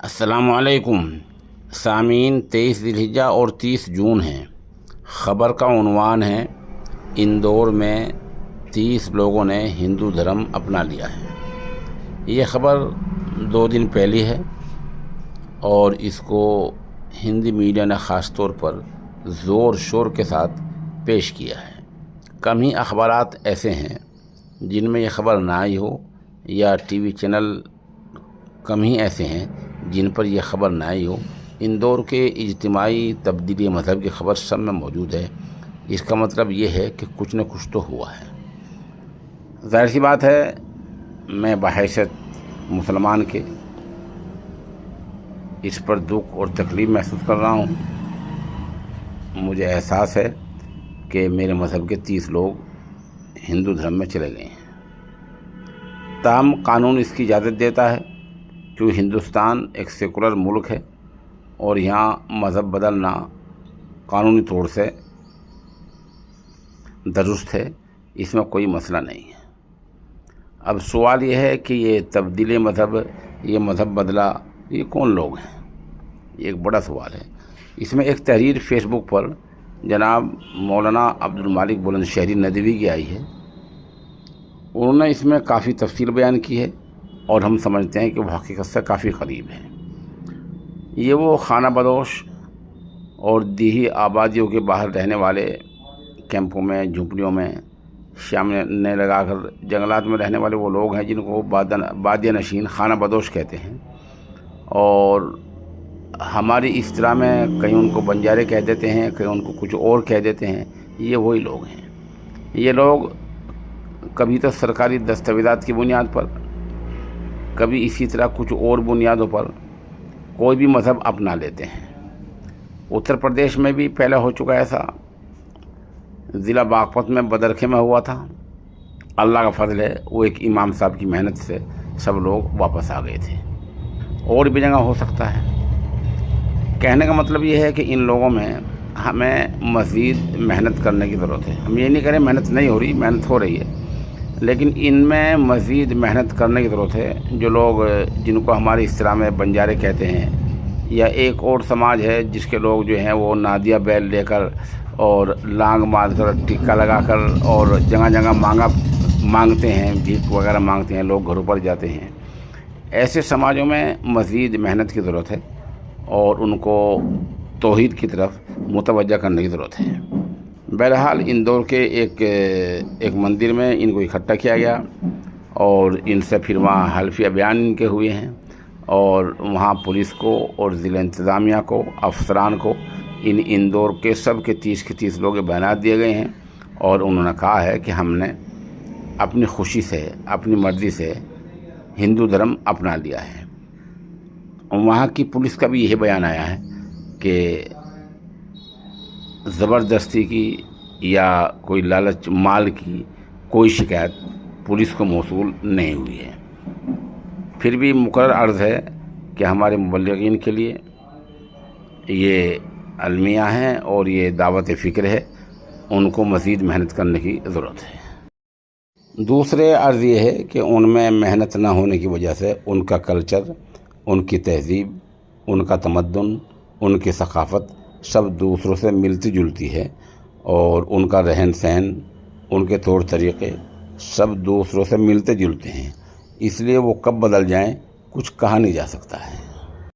السلام علیکم سامعین، 23 ذی الحجہ اور 30 جون ہیں۔ خبر کا عنوان ہے اندور میں 30 لوگوں نے ہندو دھرم اپنا لیا ہے۔ یہ خبر 2 دن پہلی ہے اور اس کو ہندی میڈیا نے خاص طور پر زور شور کے ساتھ پیش کیا ہے۔ کم ہی اخبارات ایسے ہیں جن میں یہ خبر نہ آئی ہو، یا ٹی وی چینل کم ہی ایسے ہیں جن پر یہ خبر نہ آئی ہو۔ اندور کے اجتماعی تبدیلی مذہب کی خبر سب میں موجود ہے۔ اس کا مطلب یہ ہے کہ کچھ نہ کچھ تو ہوا ہے۔ ظاہر سی بات ہے، میں بحیثیت مسلمان کے اس پر دکھ اور تکلیف محسوس کر رہا ہوں۔ مجھے احساس ہے کہ میرے مذہب کے 30 لوگ ہندو دھرم میں چلے گئے ہیں۔ تاہم قانون اس کی اجازت دیتا ہے، کیونکہ ہندوستان ایک سیکولر ملک ہے اور یہاں مذہب بدلنا قانونی طور سے درست ہے، اس میں کوئی مسئلہ نہیں ہے۔ اب سوال یہ ہے کہ یہ تبدیلی مذہب، یہ مذہب بدلا، یہ کون لوگ ہیں؟ یہ ایک بڑا سوال ہے۔ اس میں ایک تحریر فیس بک پر جناب مولانا عبدالمالک بلند شہری ندوی کی آئی ہے۔ انہوں نے اس میں کافی تفصیل بیان کی ہے اور ہم سمجھتے ہیں کہ وہ حقیقت سے کافی قریب ہے۔ یہ وہ خانہ بدوش اور دیہی آبادیوں کے باہر رہنے والے، کیمپوں میں، جھونپڑیوں میں، شامنے لگا کر جنگلات میں رہنے والے وہ لوگ ہیں جن کو بادیہ نشین، خانہ بدوش کہتے ہیں۔ اور ہماری اصطلاح میں کہیں ان کو بنجارے کہہ دیتے ہیں، کہیں ان کو کچھ اور کہہ دیتے ہیں۔ یہ وہی لوگ ہیں۔ یہ لوگ کبھی تو سرکاری دستاویزات کی بنیاد پر، کبھی اسی طرح کچھ اور بنیادوں پر کوئی بھی مذہب اپنا لیتے ہیں۔ اتر پردیش میں بھی پہلے ہو چکا ایسا، ضلع باغپت میں بدرکھے میں ہوا تھا۔ اللہ کا فضل ہے، وہ ایک امام صاحب کی محنت سے سب لوگ واپس آ گئے تھے۔ اور بھی جگہ ہو سکتا ہے۔ کہنے کا مطلب یہ ہے کہ ان لوگوں میں ہمیں مزید محنت کرنے کی ضرورت ہے۔ ہم یہ نہیں کریں محنت نہیں ہو رہی، محنت ہو رہی ہے، لیکن ان میں مزید محنت کرنے کی ضرورت ہے۔ جو لوگ، جن کو ہماری اصطلاح میں بنجارے کہتے ہیں، یا ایک اور سماج ہے جس کے لوگ جو ہیں وہ نادیہ بیل لے کر اور لانگ باندھ کر، ٹکا لگا کر اور جگہ جگہ مانگتے ہیں، بھیک وغیرہ مانگتے ہیں، لوگ گھروں پر جاتے ہیں۔ ایسے سماجوں میں مزید محنت کی ضرورت ہے اور ان کو توحید کی طرف متوجہ کرنے کی ضرورت ہے۔ بہرحال اندور کے ایک مندر میں ان کو اکٹھا کیا گیا اور ان سے پھر وہاں حلفیہ بیان ان کے ہوئے ہیں، اور وہاں پولیس کو اور ضلع انتظامیہ کو، افسران کو، اندور کے سب کے 30 لوگ بیانات دیے گئے ہیں، اور انہوں نے کہا ہے کہ ہم نے اپنی خوشی سے، اپنی مرضی سے ہندو دھرم اپنا لیا ہے۔ وہاں کی پولیس کا بھی یہی بیان آیا ہے کہ زبردستی کی یا کوئی لالچ مال کی کوئی شکایت پولیس کو موصول نہیں ہوئی ہے۔ پھر بھی مقرر عرض ہے کہ ہمارے مبلغین کے لیے یہ المیہ ہیں اور یہ دعوت فکر ہے، ان کو مزید محنت کرنے کی ضرورت ہے۔ دوسرے عرض یہ ہے کہ ان میں محنت نہ ہونے کی وجہ سے ان کا کلچر، ان کی تہذیب، ان کا تمدن، ان کی ثقافت سب دوسروں سے ملتی جلتی ہے، اور ان کا رہن سہن، ان کے طور طریقے سب دوسروں سے ملتے جلتے ہیں۔ اس لیے وہ کب بدل جائیں کچھ کہا نہیں جا سکتا ہے۔